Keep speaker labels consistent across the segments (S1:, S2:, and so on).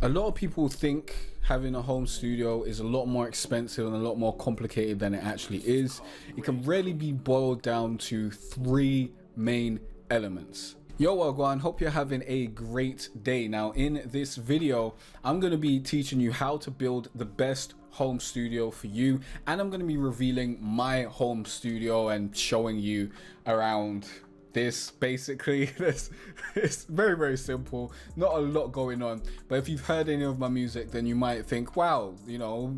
S1: A lot of people think having a home studio is a lot more expensive and a lot more complicated than it actually is. It can really be boiled down to three main elements. Yo, Wagwan, hope you're having a great day. Now in this video, I'm going to be teaching you how to build the best home studio for you, and I'm going to be revealing my home studio and showing you around this. Basically, it's very simple, not a lot going on, but if you've heard any of my music, then you might think, wow, you know,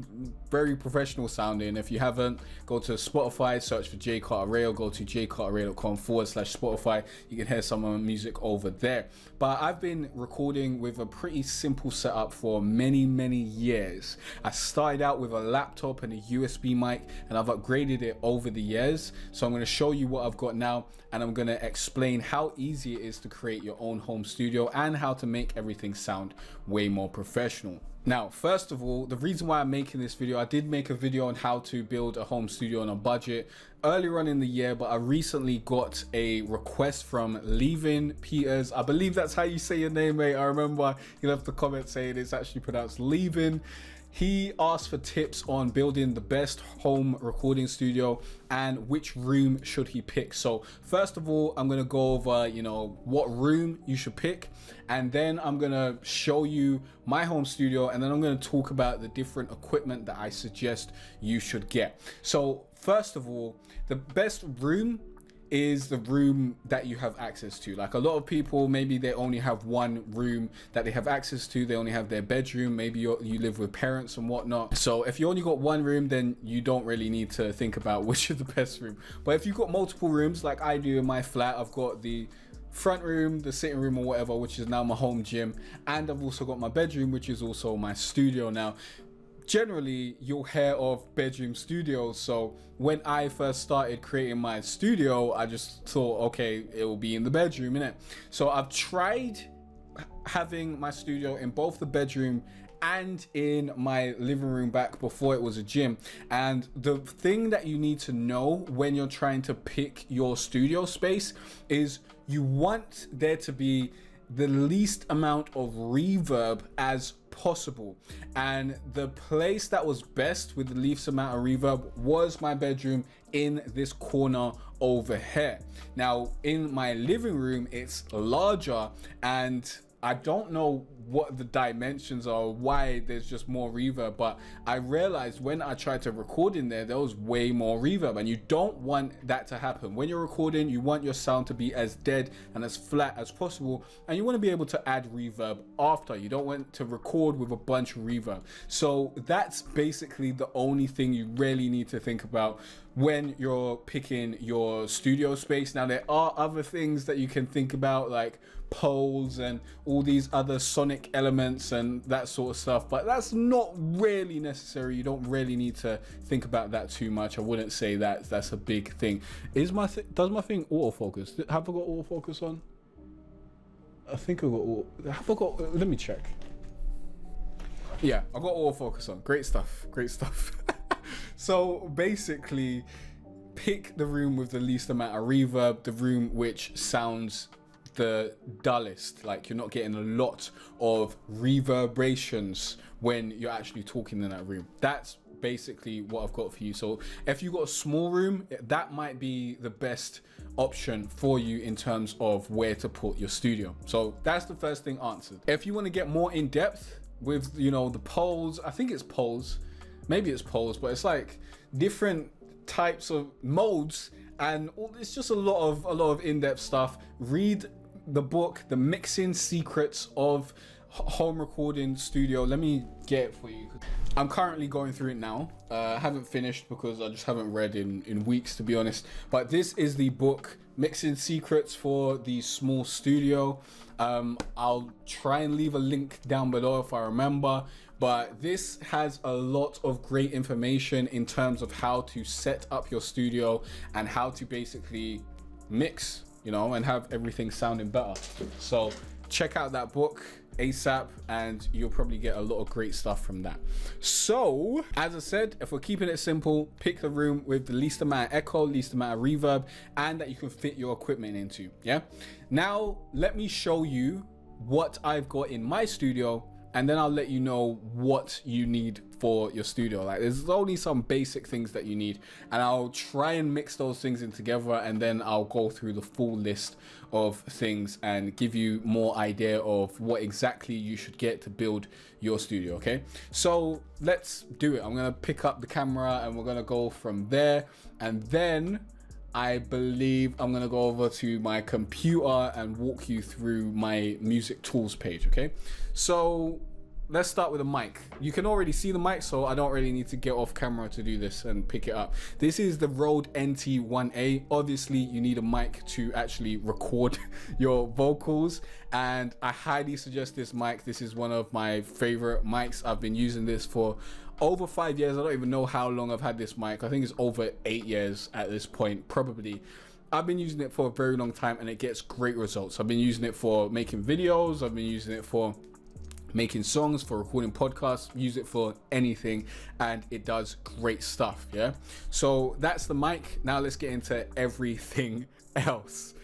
S1: very professional sounding. If you haven't, go to Spotify, search for J Carter Ray, or go to jcarterray.com/Spotify. You can hear some of my music over there. But I've been recording with a pretty simple setup for many years. I started out with a laptop and a USB mic, and I've upgraded it over the years. So I'm going to show you what I've got now, and I'm going to explain how easy it is to create your own home studio and how to make everything sound way more professional. Now, first of all, the reason why I'm making this video, I did make a video on how to build a home studio on a budget earlier on in the year, but I recently got a request from Leavin Peters. I believe that's how you say your name, mate. I remember he left a comment saying it's actually pronounced Leavin. He asked for tips on building the best home recording studio and which room should he pick. So first of all, I'm going to go over, you know, what room you should pick, and then I'm going to show you my home studio, and then I'm going to talk about the different equipment that I suggest you should get. So first of all, the best room is the room that you have access to. Like, a lot of people, maybe they only have one room that they have access to. They only have their bedroom. Maybe you live with parents and whatnot. So if you only got one room, then you don't really need to think about which is the best room. But if you've got multiple rooms, like I do in my flat, I've got the front room, the sitting room or whatever, which is now my home gym, and I've also got my bedroom, which is also my studio. Now, generally you'll hear of bedroom studios, so when I first started creating my studio, I just thought, okay, it will be in the bedroom, innit? So I've tried having my studio in both the bedroom and in my living room back before it was a gym. And the thing that you need to know when you're trying to pick your studio space is you want there to be the least amount of reverb as possible, and the place that was best with the least amount of reverb was my bedroom in this corner over here. Now in my living room, it's larger, and I don't know what the dimensions are, why there's just more reverb, but I realized when I tried to record in there, there was way more reverb, and you don't want that to happen. When you're recording, you want your sound to be as dead and as flat as possible, and you want to be able to add reverb after. You don't want to record with a bunch of reverb. So that's basically the only thing you really need to think about when you're picking your studio space. Now, there are other things that you can think about, like poles and all these other sonic elements and that sort of stuff, but that's not really necessary. You don't really need to think about that too much. I wouldn't say that that's a big thing. Does my thing autofocus? Have I got autofocus on? I think have I got, let me check. Yeah, I got autofocus on. Great stuff. So basically, pick the room with the least amount of reverb, the room which sounds the dullest, like you're not getting a lot of reverberations when you're actually talking in that room. That's basically what I've got for you. So if you've got a small room, that might be the best option for you in terms of where to put your studio. So that's the first thing answered. If you want to get more in depth with, you know, the poles, I think it's poles, maybe it's poles, but it's like different types of modes, and it's just a lot of in-depth stuff. Read the book, The Mixing Secrets of Home Recording Studio. Let me get it for you. I'm currently going through it now. I haven't finished because I just haven't read in weeks, to be honest. But this is the book, Mixing Secrets for the Small Studio. I'll try and leave a link down below if I remember. But this has a lot of great information in terms of how to set up your studio and how to basically mix, you know, and have everything sounding better. So check out that book ASAP, and you'll probably get a lot of great stuff from that. So as I said, if we're keeping it simple, pick the room with the least amount of echo, least amount of reverb, and that you can fit your equipment into. Yeah, now let me show you what I've got in my studio and then I'll let you know what you need for your studio. Like, there's only some basic things that you need, and I'll try and mix those things in together, and then I'll go through the full list of things and give you more idea of what exactly you should get to build your studio. Okay, so let's do it. I'm gonna pick up the camera and we're gonna go from there, and then I believe I'm gonna go over to my computer and walk you through my music tools page. Okay, so let's start with a mic. You can already see the mic, so I don't really need to get off camera to do this and pick it up. This is the Rode NT1A. Obviously, you need a mic to actually record your vocals, and I highly suggest this mic. This is one of my favorite mics. I've been using this for over 5 years. I don't even know how long I've had this mic. I think it's over 8 years at this point, probably. I've been using it for a very long time, and it gets great results. I've been using it for making videos. I've been using it for making songs, for recording podcasts, use it for anything, and it does great stuff. Yeah, so that's the mic. Now let's get into everything else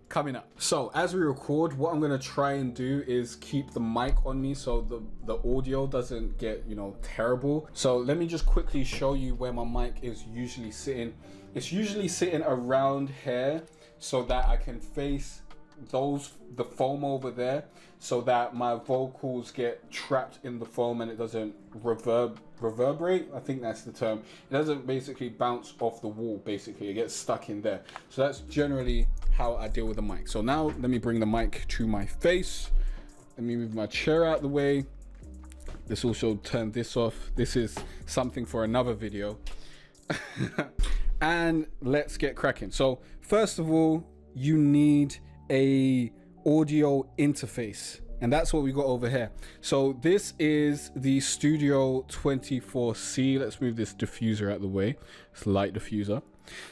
S1: coming up. So as we record, what I'm going to try and do is keep the mic on me so the audio doesn't get, you know, terrible. So let me just quickly show you where my mic is usually sitting. It's usually sitting around here so that I can face the foam over there, so that my vocals get trapped in the foam and it doesn't reverberate. I think that's the term. It doesn't basically bounce off the wall. Basically, it gets stuck in there. So that's generally how I deal with the mic. So now let me bring the mic to my face. Let me move my chair out the way. Let's also turn this off. This is something for another video. And let's get cracking. So first of all, you need a audio interface, and that's what we got over here. So this is the Studio 24C. Let's move this diffuser out of the way. It's light diffuser.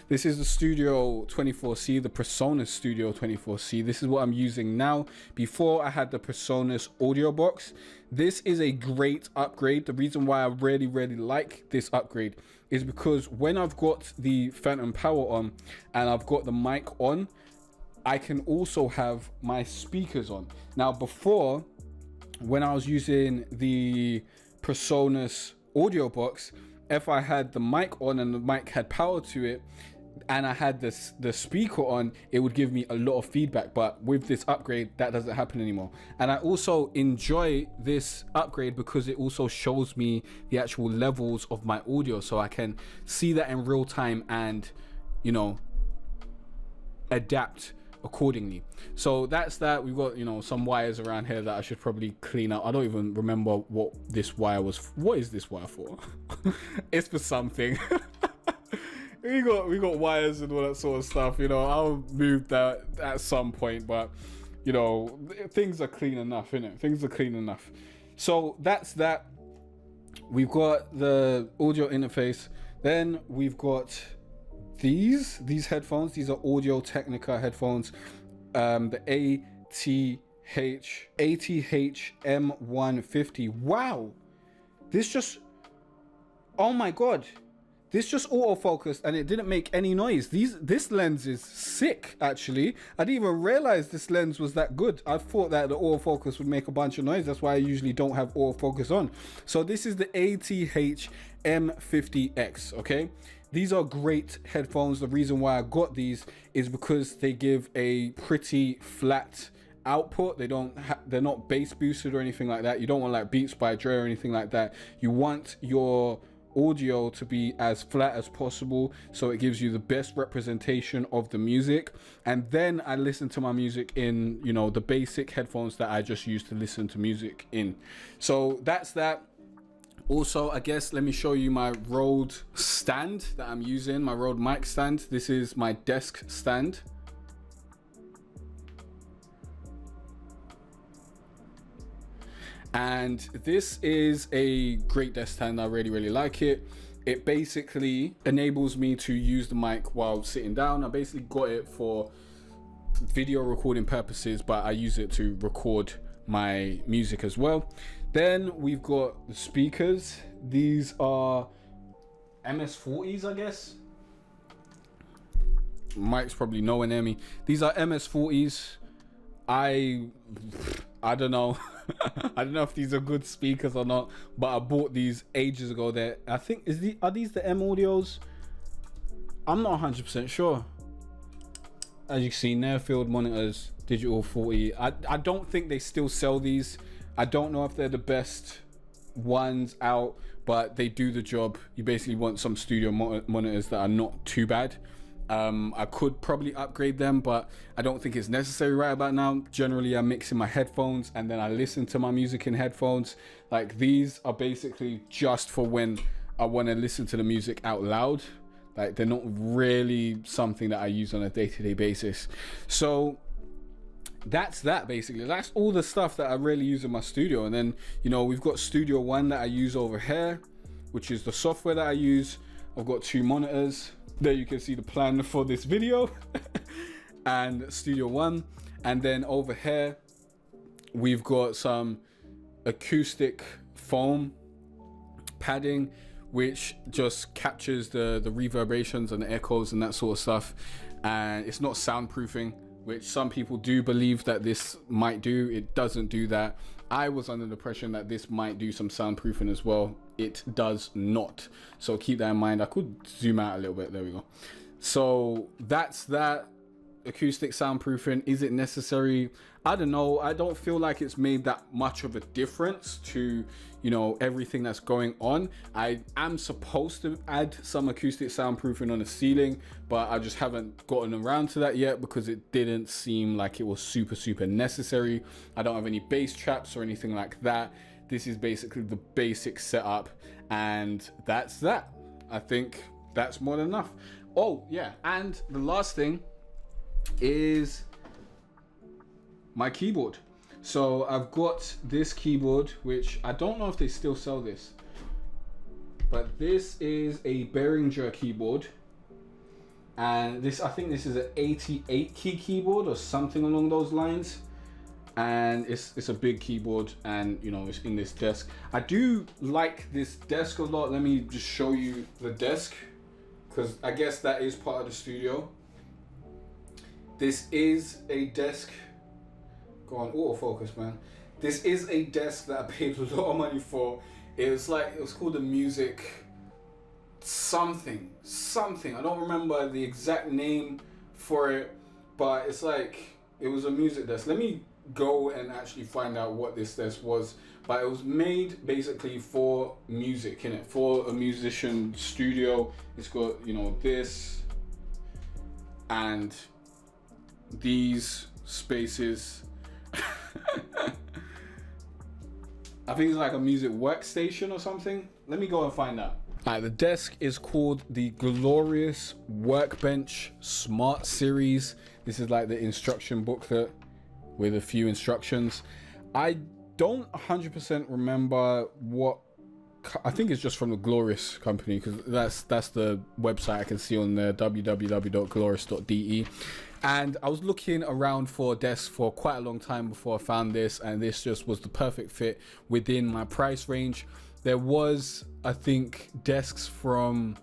S1: This is the Studio 24C, the PreSonus Studio 24C. This is what I'm using now. Before, I had the PreSonus audio box. This is a great upgrade. The reason why I really like this upgrade is because when I've got the phantom power on and I've got the mic on, I can also have my speakers on. Now before, when I was using the PreSonus audio box, if I had the mic on and the mic had power to it and I had the speaker on, it would give me a lot of feedback. But with this upgrade, that doesn't happen anymore. And I also enjoy this upgrade because it also shows me the actual levels of my audio, so I can see that in real time and, you know, adapt accordingly. So that's that. We've got, you know, some wires around here that I should probably clean up. I don't even remember what this wire was. What is this wire for? It's for something. we got wires and all that sort of stuff, you know. I'll move that at some point, but you know, things are clean enough, innit? Things are clean enough. So that's that. We've got the audio interface. Then we've got these headphones. These are Audio Technica headphones, the Ath M50x. Wow, this just, oh my god, this just autofocused and it didn't make any noise. This lens is sick, actually. I didn't even realize this lens was that good. I thought that the autofocus would make a bunch of noise. That's why I usually don't have autofocus on. So this is the Ath M50x. Okay, these are great headphones. The reason why I got these is because they give a pretty flat output. They're not bass boosted or anything like that. You don't want like Beats by Dre or anything like that. You want your audio to be as flat as possible, so it gives you the best representation of the music. And then I listen to my music in, you know, the basic headphones that I just use to listen to music in. So that's that. Also, I guess let me show you my Rode stand that I'm using, my Rode mic stand. This is my desk stand. And this is a great desk stand. I really like it. It basically enables me to use the mic while sitting down. I basically got it for video recording purposes, but I use it to record my music as well. Then we've got the speakers. These are MS-40s, I guess. Mic's probably nowhere near me. These are MS-40s. I don't know. I don't know if these are good speakers or not, but I bought these ages ago. I think are these the M Audios? I'm not 100% sure. As you can see, near field monitors, digital 40. I don't think they still sell these. I don't know if they're the best ones out, but they do the job. You basically want some studio monitors that are not too bad. I could probably upgrade them, but I don't think it's necessary right about now. Generally, I mix in my headphones and then I listen to my music in headphones. Like, these are basically just for when I want to listen to the music out loud. Like, they're not really something that I use on a day-to-day basis. So that's that. Basically, that's all the stuff that I really use in my studio. And then, you know, we've got Studio One that I use over here, which is the software that I use. I've got 2 monitors. There you can see the plan for this video. And Studio One. And then over here we've got some acoustic foam padding, which just captures the reverberations and the echoes and that sort of stuff. And it's not soundproofing, which some people do believe that this might do. It doesn't do that. I was under the impression that this might do some soundproofing as well. It does not. So keep that in mind. I could zoom out a little bit. There we go. So that's that. Acoustic soundproofing. Is it necessary? I don't know. I don't feel like it's made that much of a difference to, you know, everything that's going on. I am supposed to add some acoustic soundproofing on the ceiling, but I just haven't gotten around to that yet because it didn't seem like it was super necessary. I don't have any bass traps or anything like that. This is basically the basic setup, and that's that. I think that's more than enough. Oh yeah, and the last thing is my keyboard. So I've got this keyboard, which I don't know if they still sell this, but this is a Behringer keyboard, and this, I think this is an 88 key keyboard or something along those lines. And it's a big keyboard, and you know, it's in this desk. I do like this desk a lot. Let me just show you the desk, because I guess that is part of the studio. This is a desk. Go on, autofocus, man. This is a desk that I paid a lot of money for. It was called a music something. I don't remember the exact name for it, but it's like, it was a music desk. Let me go and actually find out what this desk was, but it was made basically for music, innit? For a musician studio. It's got, you know, this and these spaces. I think it's like a music workstation or something. Let me go and find out. Alright, the desk is called the Glorious Workbench Smart Series. This is like the instruction booklet with a few instructions. I don't 100% remember what, I think it's just from the Glorious company, because that's the website I can see on there, www.glorious.de. And I was looking around for desks for quite a long time before I found this, and this just was the perfect fit within my price range. There was, I think, desks from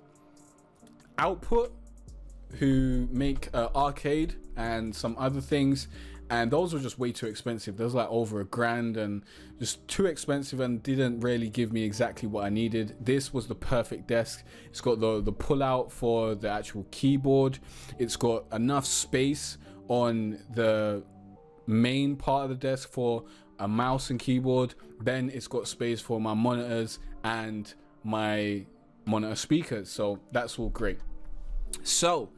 S1: Output, who make arcade and some other things, and those were just way too expensive. Those were like over $1,000 and just too expensive and didn't really give me exactly what I needed. This was the perfect desk. It's got the pull out for the actual keyboard. It's got enough space on the main part of the desk for a mouse and keyboard. Then it's got space for my monitors and my monitor speakers. So that's all great. So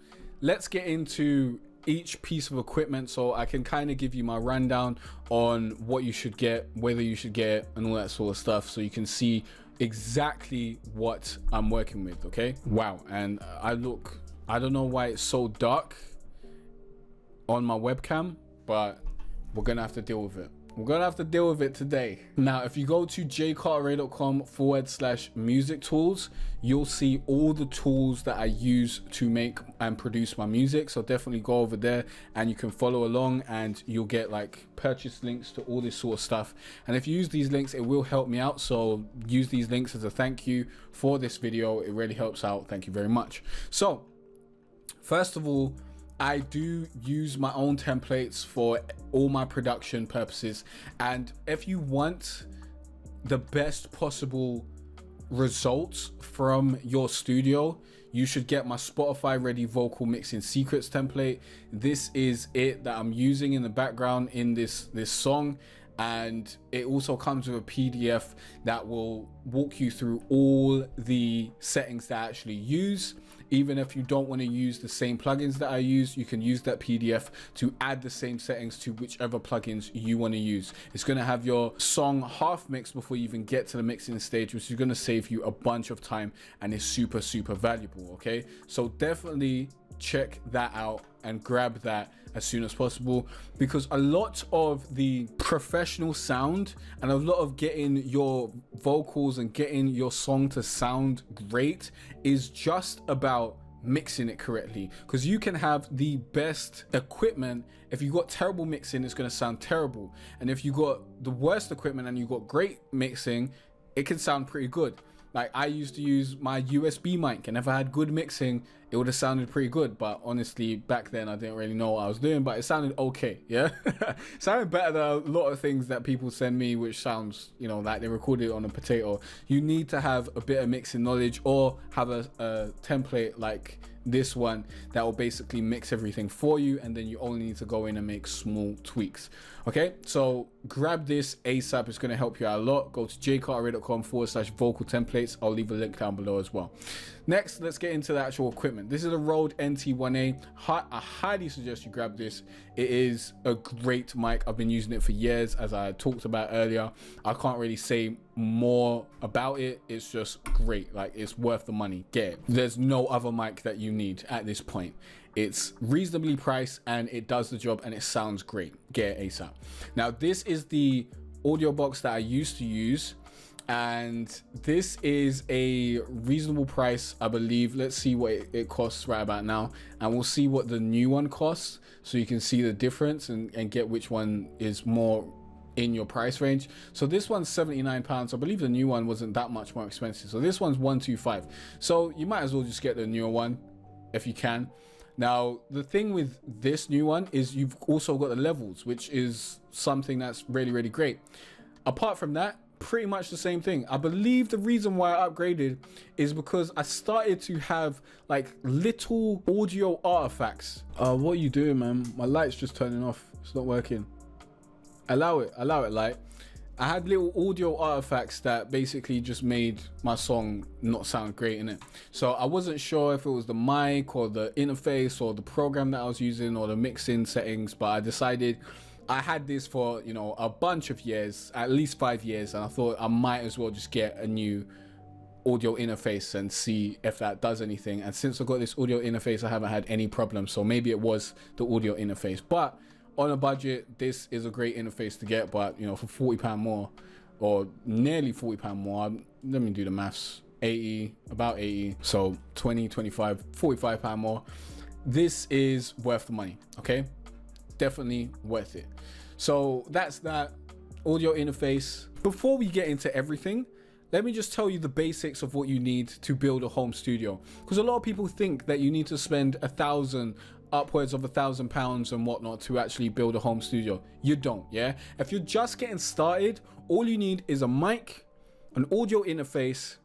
S1: let's get into each piece of equipment, so I can kind of give you my rundown on what you should get, whether you should get, and all that sort of stuff, so you can see exactly what I'm working with. Okay, wow. And I don't know why it's so dark on my webcam, but we're gonna have to deal with it. We're gonna have to deal with it today. Now, if you go to jcarteray.com/music tools, you'll see all the tools that I use to make and produce my music. So definitely go over there and you can follow along, and you'll get like purchase links to all this sort of stuff. And if you use these links, it will help me out. So use these links as a thank you for this video. It really helps out. Thank you very much. So first of all, I do use my own templates for all my production purposes, and if you want the best possible results from your studio, you should get my Spotify ready vocal mixing secrets template. This is it that I'm using in the background in this song, and it also comes with a PDF that will walk you through all the settings that I actually use. Even if you don't want to use the same plugins that I use, you can use that PDF to add the same settings to whichever plugins you want to use. It's going to have your song half mixed before you even get to the mixing stage, which is going to save you a bunch of time, and is super valuable. Okay, so definitely check that out and grab that as soon as possible, because a lot of the professional sound and a lot of getting your vocals and getting your song to sound great is just about mixing it correctly. Because you can have the best equipment, if you got terrible mixing, it's going to sound terrible, and if you got the worst equipment and you got great mixing, it can sound pretty good. Like, I used to use my USB mic, and if I had good mixing, it would have sounded pretty good. But honestly, back then I didn't really know what I was doing, but it sounded okay. Yeah, it sounded better than a lot of things that people send me, which sounds, you know, like they recorded it on a potato. You need to have a bit of mixing knowledge, or have a template like this one that will basically mix everything for you, and then you only need to go in and make small tweaks. Okay, so grab this ASAP. It's going to help you out a lot. Go to jcarterray.com/vocal templates. I'll leave a link down below as well. Next, let's get into the actual equipment. This is a Rode NT1A. I highly suggest you grab this. It is a great mic. I've been using it for years, as I talked about earlier. I can't really say more about it. It's just great. Like, it's worth the money. Get it. There's no other mic that you need at this point. It's reasonably priced, and it does the job, and it sounds great. Get it ASAP. Now, this is the audio box that I used to use, and this is a reasonable price, I believe. Let's see what it costs right about now, and we'll see what the new one costs, so you can see the difference and get which one is more in your price range. So this one's £79. I believe the new one wasn't that much more expensive. So this one's £125. So you might as well just get the newer one if you can. Now, the thing with this new one is you've also got the levels, which is something that's really great. Apart from that, pretty much the same thing. I believe the reason why I upgraded is because I started to have like little audio artifacts. What are you doing, man? My light's just turning off. It's not working. Allow it, light. I had little audio artifacts that basically just made my song not sound great in it. So I wasn't sure if it was the mic or the interface or the program that I was using or the mixing settings, but I decided I had this for, you know, a bunch of years, at least 5 years, and I thought I might as well just get a new audio interface and see if that does anything. And since I got this audio interface, I haven't had any problems. So maybe it was the audio interface, but on a budget, this is a great interface to get. But, you know, for £40 more, or nearly £40 more, let me do the maths, 80, about 80, so 20, 25, £45 more, this is worth the money. Okay, definitely worth it. So that's that audio interface. Before we get into everything, let me just tell you the basics of what you need to build a home studio, because a lot of people think that you need to spend upwards of £1,000 and whatnot to actually build a home studio. You don't. Yeah, if you're just getting started, all you need is a mic, an audio interface,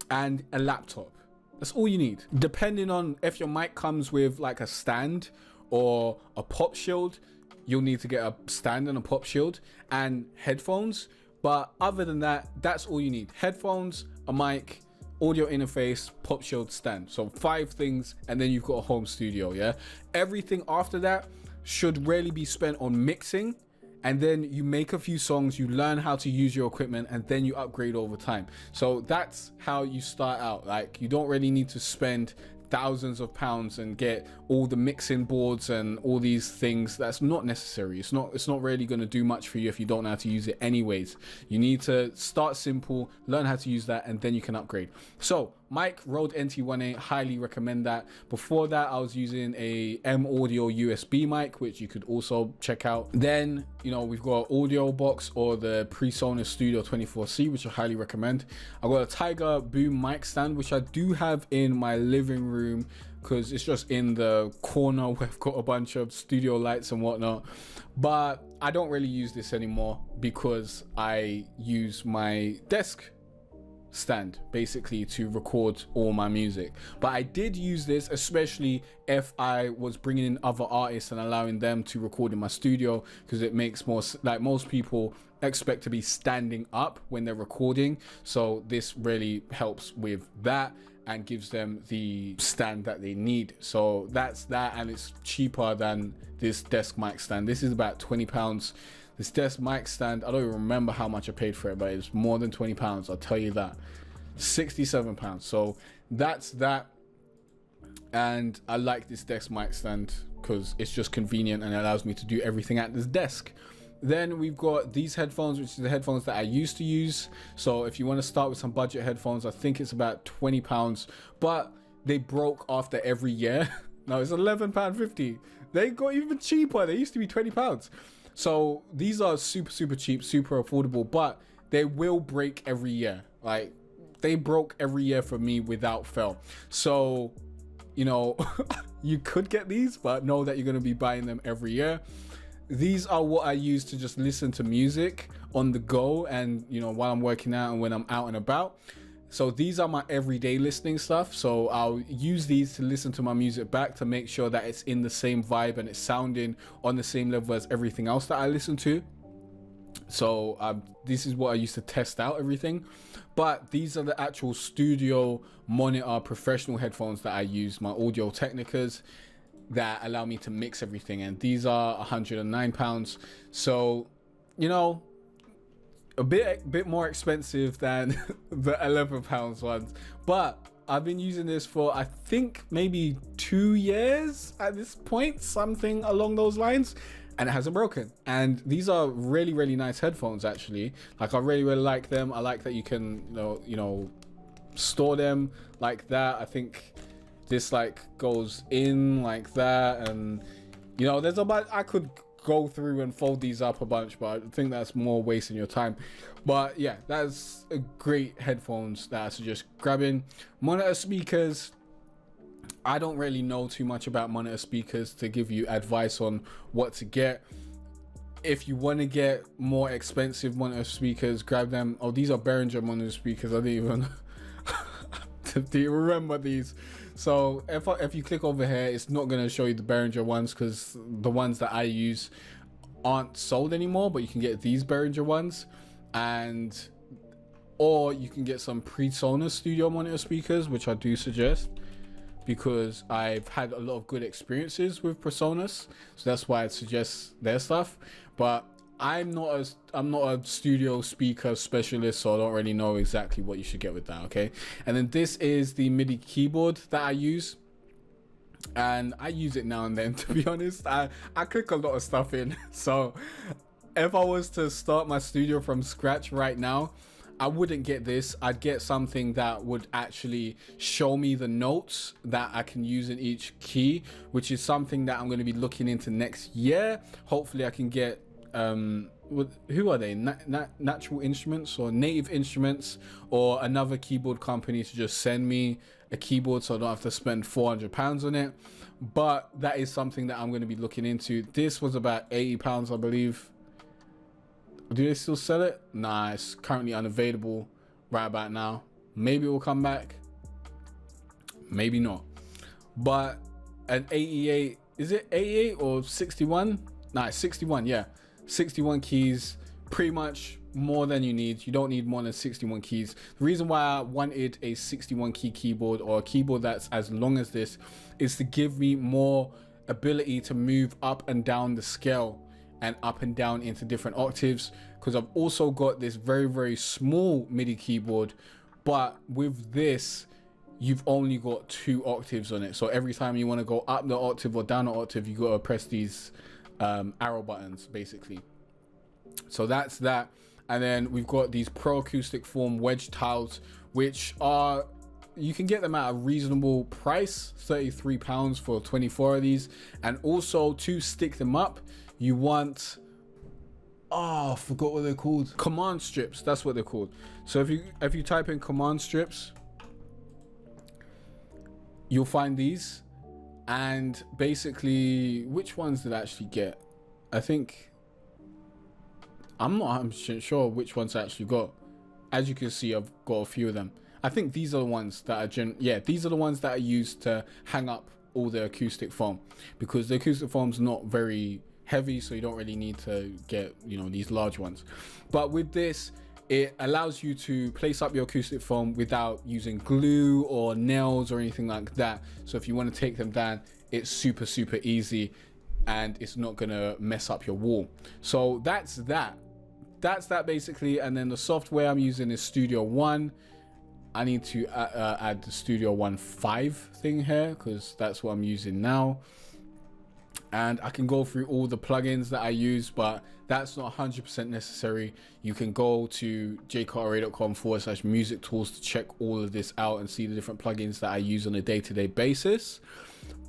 S1: and a laptop. That's all you need. Depending on if your mic comes with like a stand or a pop shield, you'll need to get a stand and a pop shield and headphones. But other than that, that's all you need. Headphones, a mic, audio interface, pop shield, stand. So 5 things, and then you've got a home studio. Yeah, everything after that should really be spent on mixing, and then you make a few songs, you learn how to use your equipment, and then you upgrade over time. So that's how you start out. Like, you don't really need to spend thousands of pounds and get all the mixing boards and all these things. That's not necessary. It's not really going to do much for you if you don't know how to use it anyways. You need to start simple, learn how to use that, and then you can upgrade. So mic, Rode NT18, highly recommend that. Before that, I was using a M Audio USB mic, which you could also check out. Then, you know, we've got Audio Box or the PreSonus Studio 24C, which I highly recommend. I've got a Tiger Boom mic stand, which I do have in my living room because it's just in the corner where I've got a bunch of studio lights and whatnot. But I don't really use this anymore because I use my desk stand basically to record all my music. But I did use this especially if I was bringing in other artists and allowing them to record in my studio, because it makes more, like, most people expect to be standing up when they're recording, so this really helps with that and gives them the stand that they need. So that's that, and it's cheaper than this desk mic stand. This is about £20. This desk mic stand, I don't even remember how much I paid for it, but it's more than £20, I'll tell you that. £67. So that's that. And I like this desk mic stand because it's just convenient and it allows me to do everything at this desk. Then we've got these headphones, which is the headphones that I used to use. So if you want to start with some budget headphones, I think it's about £20, but they broke after every year. Now it's £11.50. They got even cheaper. They used to be £20. So these are super cheap, super affordable, but they will break every year. Like, they broke every year for me without fail. So, you know, you could get these, but know that you're going to be buying them every year. These are what I use to just listen to music on the go and, you know, while I'm working out and when I'm out and about. So these are my everyday listening stuff. So I'll use these to listen to my music back to make sure that it's in the same vibe and it's sounding on the same level as everything else that I listen to. So this is what I used to test out everything. But these are the actual studio monitor professional headphones that I use, my Audio Technicas, that allow me to mix everything, and these are £109. So, you know, a bit more expensive than the £11 ones, but I've been using this for, I think, maybe 2 years at this point, something along those lines, and it hasn't broken. And these are really nice headphones, actually. Like, I really like them. I like that you can, you know, store them like that. I think this like goes in like that, and you know, there's about, I could go through and fold these up a bunch, but I think that's more wasting your time. But yeah, that's a great headphones that I suggest grabbing. Monitor speakers, I don't really know too much about monitor speakers to give you advice on what to get. If you want to get more expensive monitor speakers, grab them. Oh, these are Behringer monitor speakers. I didn't even do you remember these? So if you click over here, it's not going to show you the Behringer ones because the ones that I use aren't sold anymore, but you can get these Behringer ones, and or you can get some PreSonus studio monitor speakers, which I do suggest because I've had a lot of good experiences with PreSonus, so that's why I suggest their stuff. But I'm not a studio speaker specialist, so I don't really know exactly what you should get with that. Okay, and then this is the MIDI keyboard that I use, and I use it now and then, to be honest. I click a lot of stuff in, so if I was to start my studio from scratch right now, I wouldn't get this. I'd get something that would actually show me the notes that I can use in each key, which is something that I'm going to be looking into next year. Hopefully I can get who are they, Natural Instruments or Native Instruments, or another keyboard company to just send me a keyboard so I don't have to spend £400 on it. But that is something that I'm going to be looking into. This was about £80, I believe. Do they still sell it? Nah, it's currently unavailable right about now. Maybe it will come back, maybe not. But an 88, is it 88 or 61? Nah, it's 61, yeah. 61 keys, pretty much more than you need. You don't need more than 61 keys. The reason why I wanted a 61 key keyboard, or a keyboard that's as long as this, is to give me more ability to move up and down the scale and up and down into different octaves, because I've also got this very small MIDI keyboard, but with this you've only got 2 octaves on it. So every time you want to go up the octave or down the octave, you got to press these arrow buttons basically. So that's that. And then we've got these Pro Acoustic Form Wedge tiles, which are you can get them at a reasonable price, £33 for 24 of these. And also to stick them up, you want, oh, I forgot what they're called. Command strips, that's what they're called. So if you type in command strips, you'll find these. And basically, which ones did I actually get? I think, I'm not 100% sure which ones I actually got. As you can see, I've got a few of them. I think these are the ones that are these are the ones that I use to hang up all the acoustic foam, because the acoustic foam's not very heavy, so you don't really need to get, you know, these large ones. But with this, it allows you to place up your acoustic foam without using glue or nails or anything like that. So if you want to take them down, it's super easy, and it's not gonna mess up your wall. So that's that basically. And then the software I'm using is Studio One. I need to add the Studio One 5 thing here, because that's what I'm using now. And I can go through all the plugins that I use, but that's not 100% necessary. You can go to jcarteray.com/music tools to check all of this out and see the different plugins that I use on a day-to-day basis.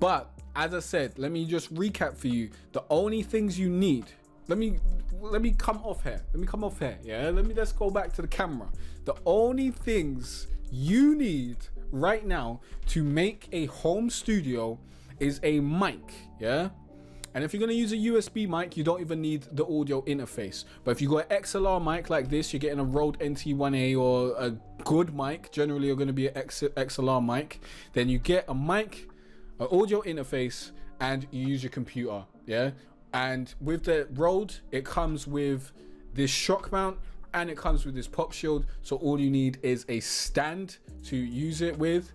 S1: But as I said, let me just recap for you the only things you need. Let me come off here. Yeah, let's go back to the camera. The only things you need right now to make a home studio is a mic, yeah? And if you're gonna use a USB mic, you don't even need the audio interface. But if you got an XLR mic like this, you're getting a Rode NT1A or a good mic, generally you're gonna be an XLR mic, then you get a mic, an audio interface, and you use your computer, yeah? And with the Rode, it comes with this shock mount, and it comes with this pop shield. So all you need is a stand to use it with,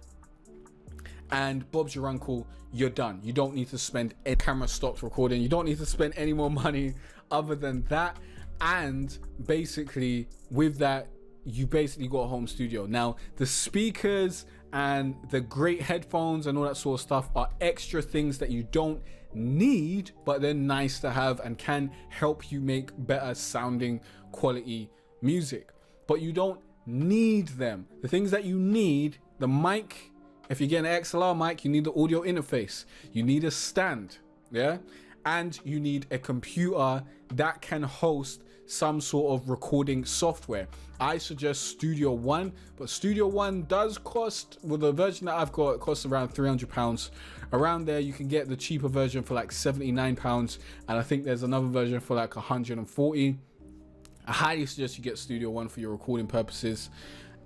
S1: and Bob's your uncle, you're done. You don't need to spend, a camera stops recording, you don't need to spend any more money other than that. And basically with that, you basically got a home studio. Now the speakers and the great headphones and all that sort of stuff are extra things that you don't need, but they're nice to have and can help you make better sounding quality music. But you don't need them. The things that you need, the mic. If you get an XLR mic, you need the audio interface, you need a stand, yeah, and you need a computer that can host some sort of recording software. I suggest Studio One, but Studio One does cost, well, the version that I've got, it costs around £300. Around there, you can get the cheaper version for like £79, and I think there's another version for like 140. I highly suggest you get Studio One for your recording purposes,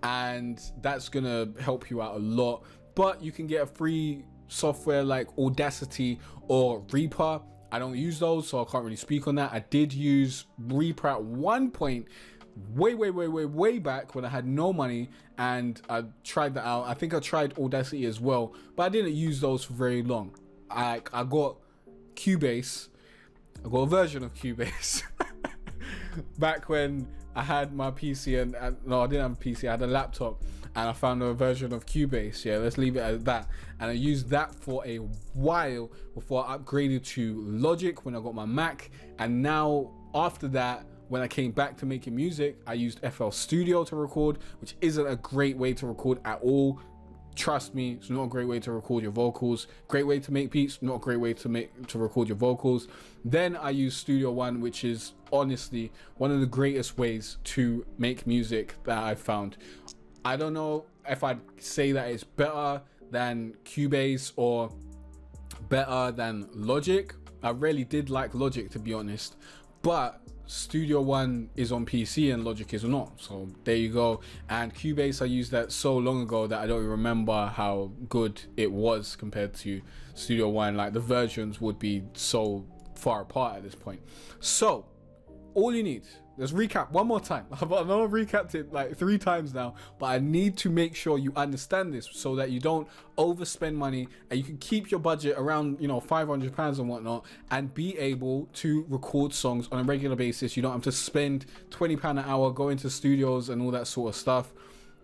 S1: and that's gonna help you out a lot. But you can get a free software like Audacity or Reaper. I don't use those, so I can't really speak on that. I did use Reaper at one point, way back when I had no money, and I tried that out. I think I tried Audacity as well, but I didn't use those for very long. I got Cubase. I got a version of Cubase back when I had my PC, and no, I didn't have a PC, I had a laptop, and I found a version of Cubase. Yeah, let's leave it at that. And I used that for a while before I upgraded to Logic when I got my Mac. And now after that, when I came back to making music, I used FL Studio to record, which isn't a great way to record at all. Trust me, it's not a great way to record your vocals. Great way to make beats, not a great way to record your vocals. Then I use Studio One, which is honestly one of the greatest ways to make music that I've found. I don't know if I'd say that it's better than Cubase or better than Logic. I really did like Logic, to be honest, but Studio One is on PC and Logic is not, so there you go. And Cubase, I used that so long ago that I don't even remember how good it was compared to Studio One. Like, the versions would be so far apart at this point. So all you need, let's recap one more time. I know I've recapped it like 3 times now, but I need to make sure you understand this so that you don't overspend money and you can keep your budget around, you know, £500 and whatnot, and be able to record songs on a regular basis. You don't have to spend £20 an hour, go into studios and all that sort of stuff.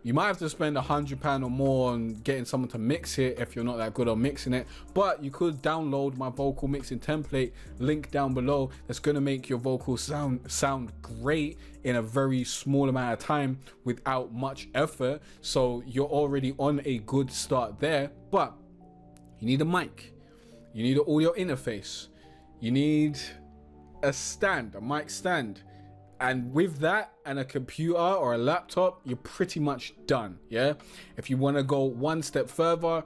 S1: You might have to spend £100 or more on getting someone to mix it if you're not that good on mixing it, but you could download my vocal mixing template, link down below. That's going to make your vocals sound great in a very small amount of time without much effort. So you're already on a good start there. But you need a mic, you need an audio interface, you need a stand, a mic stand. And with that and a computer or a laptop, you're pretty much done. Yeah. If you want to go one step further,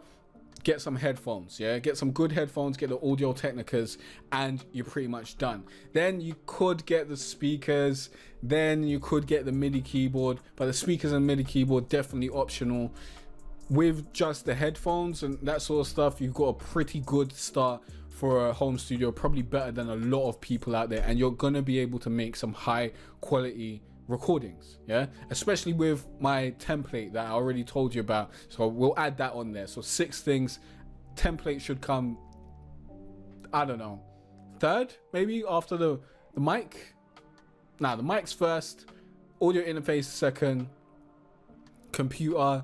S1: get some headphones. Yeah. Get some good headphones, get the Audio Technicas, and you're pretty much done. Then you could get the speakers. Then you could get the MIDI keyboard, but the speakers and MIDI keyboard definitely optional. With just the headphones and that sort of stuff, you've got a pretty good start for a home studio, probably better than a lot of people out there, and you're gonna be able to make some high quality recordings. Yeah, especially with my template that I already told you about. So we'll add that on there. So 6 things. Template should come, I don't know, third maybe after the mic. Nah, the mic's first, audio interface second, computer,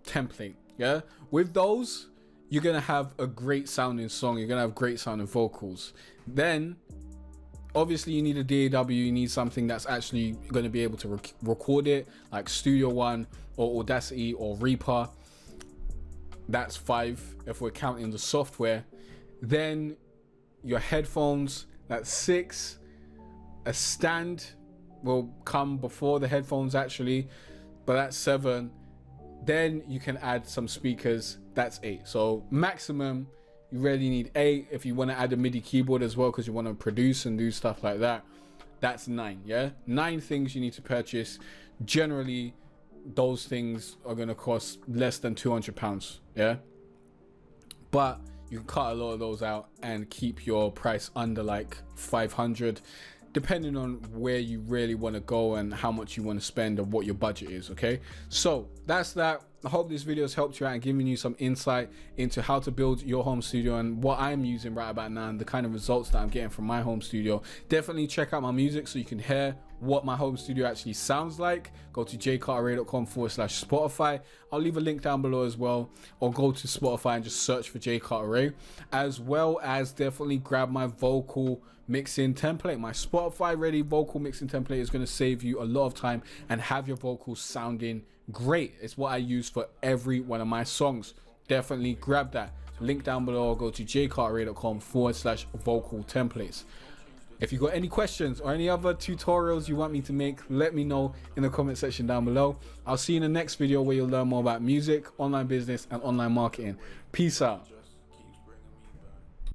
S1: template. Yeah, with those you're gonna have a great sounding song, you're gonna have great sounding vocals. Then obviously you need a DAW, you need something that's actually gonna be able to record it, like Studio One or Audacity or Reaper. That's 5 if we're counting the software. Then your headphones, that's 6. A stand will come before the headphones actually, but that's 7. Then you can add some speakers, that's 8. So maximum you really need 8. If you want to add a MIDI keyboard as well because you want to produce and do stuff like that, that's 9. Yeah, 9 things you need to purchase. Generally those things are going to cost less than £200. Yeah, but you can cut a lot of those out and keep your price under like 500, depending on where you really want to go and how much you want to spend and what your budget is. Okay, so that's that. I hope this video has helped you out and given you some insight into how to build your home studio and what I'm using right about now and the kind of results that I'm getting from my home studio. Definitely check out my music so you can hear what my home studio actually sounds like. Go to jcarteray.com/Spotify. I'll leave a link down below as well, or go to Spotify and just search for J Carteray, as well as definitely grab my vocal mixing template. My Spotify ready vocal mixing template is going to save you a lot of time and have your vocals sounding great. It's what I use for every one of my songs. Definitely grab that. Link down below, or go to jcarteray.com/vocal templates. If you got any questions or any other tutorials you want me to make, let me know in the comment section down below. I'll see you in the next video where you'll learn more about music, online business, and online marketing. Peace out.